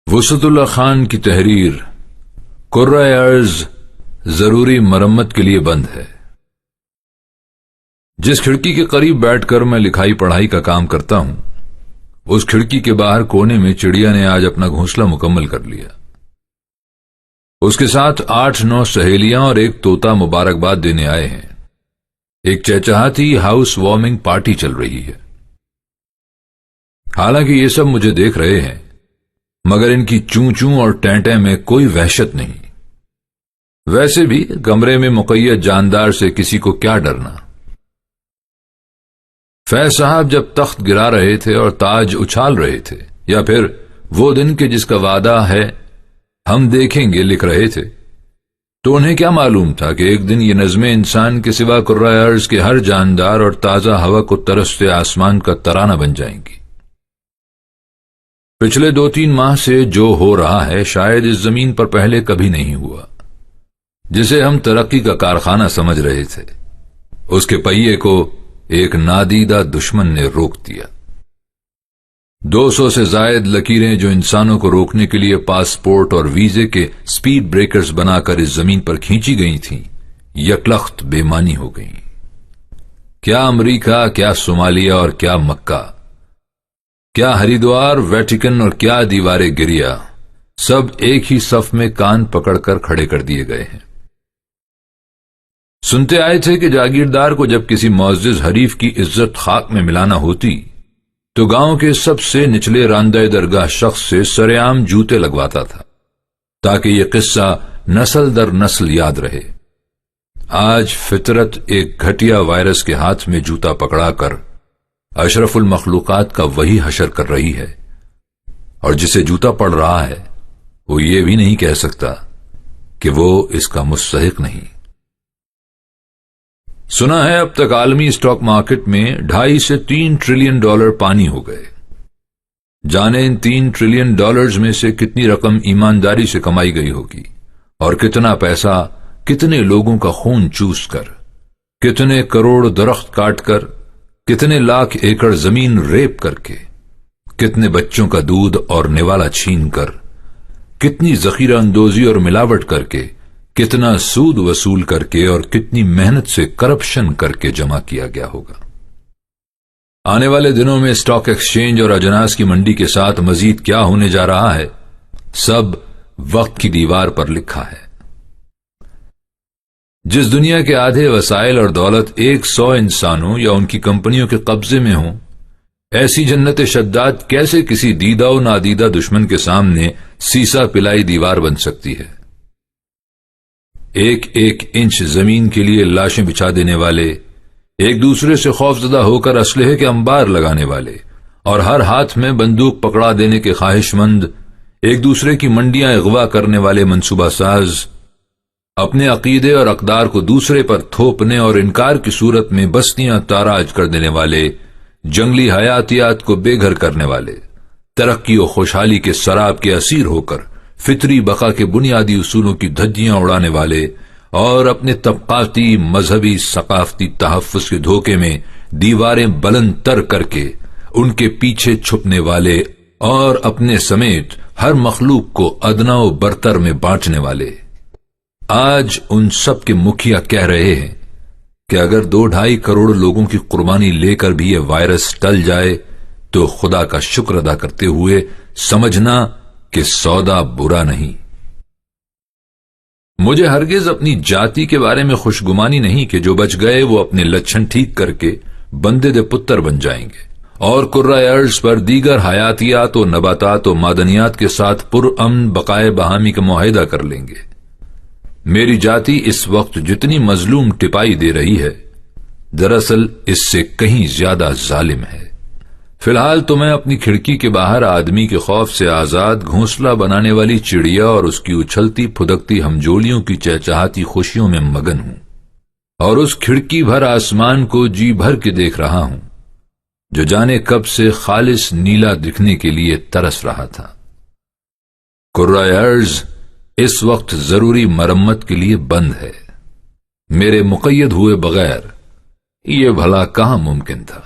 وسعت اللہ خان کی تحریر کرۂ ارض ضروری مرمت کے لیے بند ہے۔ جس کھڑکی کے قریب بیٹھ کر میں لکھائی پڑھائی کا کام کرتا ہوں، اس کھڑکی کے باہر کونے میں چڑیا نے آج اپنا گھونسلہ مکمل کر لیا۔ اس کے ساتھ 8-9 سہیلیاں اور ایک طوطا مبارکباد دینے آئے ہیں۔ ایک چہچہاتی ہاؤس وارمنگ پارٹی چل رہی ہے۔ حالانکہ یہ سب مجھے دیکھ رہے ہیں، مگر ان کی چوں چوں اور ٹینٹیں میں کوئی وحشت نہیں۔ ویسے بھی کمرے میں مقید جاندار سے کسی کو کیا ڈرنا۔ فیض صاحب جب تخت گرا رہے تھے اور تاج اچھال رہے تھے، یا پھر وہ دن کے جس کا وعدہ ہے ہم دیکھیں گے لکھ رہے تھے، تو انہیں کیا معلوم تھا کہ ایک دن یہ نظمیں انسان کے سوا کرۂ ارض کے ہر جاندار اور تازہ ہوا کو ترستے آسمان کا ترانہ بن جائیں گی۔ پچھلے 2-3 ماہ سے جو ہو رہا ہے شاید اس زمین پر پہلے کبھی نہیں ہوا۔ جسے ہم ترقی کا کارخانہ سمجھ رہے تھے، اس کے پہیے کو ایک نادیدہ دشمن نے روک دیا۔ 200 سے زائد لکیریں جو انسانوں کو روکنے کے لیے پاسپورٹ اور ویزے کے سپیڈ بریکرز بنا کر اس زمین پر کھینچی گئی تھیں، یکلخت بے معنی ہو گئیں۔ کیا امریکہ، کیا صومالیہ اور کیا مکہ، کیا ہریدوار، ویٹیکن اور کیا دیوار گریا، سب ایک ہی صف میں کان پکڑ کر کھڑے کر دیے گئے ہیں۔ سنتے آئے تھے کہ جاگیردار کو جب کسی معزز حریف کی عزت خاک میں ملانا ہوتی تو گاؤں کے سب سے نچلے راندہ درگاہ شخص سے سرعام جوتے لگواتا تھا، تاکہ یہ قصہ نسل در نسل یاد رہے۔ آج فطرت ایک گھٹیا وائرس کے ہاتھ میں جوتا پکڑا کر اشرف المخلوقات کا وہی حشر کر رہی ہے، اور جسے جوتا پڑ رہا ہے وہ یہ بھی نہیں کہہ سکتا کہ وہ اس کا مستحق نہیں۔ سنا ہے اب تک عالمی اسٹاک مارکیٹ میں 2.5 سے 3 ٹریلین ڈالر پانی ہو گئے۔ جانے ان 3 ٹریلین ڈالرز میں سے کتنی رقم ایمانداری سے کمائی گئی ہوگی، اور کتنا پیسہ کتنے لوگوں کا خون چوس کر، کتنے کروڑ درخت کاٹ کر، کتنے لاکھ ایکڑ زمین ریپ کر کے، کتنے بچوں کا دودھ اور نوالا چھین کر، کتنی ذخیرہ اندوزی اور ملاوٹ کر کے، کتنا سود وصول کر کے اور کتنی محنت سے کرپشن کر کے جمع کیا گیا ہوگا۔ آنے والے دنوں میں اسٹاک ایکسچینج اور اجناس کی منڈی کے ساتھ مزید کیا ہونے جا رہا ہے، سب وقت کی دیوار پر لکھا ہے۔ جس دنیا کے آدھے وسائل اور دولت 100 انسانوں یا ان کی کمپنیوں کے قبضے میں ہوں، ایسی جنت شداد کیسے کسی دیدہ و نادیدہ دشمن کے سامنے سیسا پلائی دیوار بن سکتی ہے؟ ایک ایک انچ زمین کے لیے لاشیں بچھا دینے والے، ایک دوسرے سے خوفزدہ ہو کر اسلحے کے انبار لگانے والے، اور ہر ہاتھ میں بندوق پکڑا دینے کے خواہش مند، ایک دوسرے کی منڈیاں اغوا کرنے والے منصوبہ ساز، اپنے عقیدے اور اقدار کو دوسرے پر تھوپنے اور انکار کی صورت میں بستیاں تاراج کر دینے والے، جنگلی حیاتیات کو بے گھر کرنے والے، ترقی و خوشحالی کے سراب کے اسیر ہو کر فطری بقا کے بنیادی اصولوں کی دھجیاں اڑانے والے، اور اپنے طبقاتی، مذہبی، ثقافتی تحفظ کے دھوکے میں دیواریں بلند تر کر کے ان کے پیچھے چھپنے والے، اور اپنے سمیت ہر مخلوق کو ادنا و برتر میں بانٹنے والے۔ آج ان سب کے مکھیا کہہ رہے ہیں کہ اگر 2-2.5 کروڑ لوگوں کی قربانی لے کر بھی یہ وائرس ٹل جائے تو خدا کا شکر ادا کرتے ہوئے سمجھنا کہ سودا برا نہیں۔ مجھے ہرگز اپنی جاتی کے بارے میں خوشگمانی نہیں کہ جو بچ گئے وہ اپنے لچھن ٹھیک کر کے بندے دے پتر بن جائیں گے، اور کرۂ ارض پر دیگر حیاتیات و نباتات و معدنیات کے ساتھ پرامن بقائے بہامی کا معاہدہ کر لیں گے۔ میری جاتی اس وقت جتنی مظلوم ٹپائی دے رہی ہے، دراصل اس سے کہیں زیادہ ظالم ہے۔ فی الحال تو میں اپنی کھڑکی کے باہر آدمی کے خوف سے آزاد گھونسلہ بنانے والی چڑیا اور اس کی اچھلتی پھدکتی ہمجولیوں کی چہچہاتی خوشیوں میں مگن ہوں، اور اس کھڑکی بھر آسمان کو جی بھر کے دیکھ رہا ہوں جو جانے کب سے خالص نیلا دکھنے کے لیے ترس رہا تھا۔ کرۂ ارض اس وقت ضروری مرمت کے لیے بند ہے۔ میرے مقید ہوئے بغیر یہ بھلا کہاں ممکن تھا؟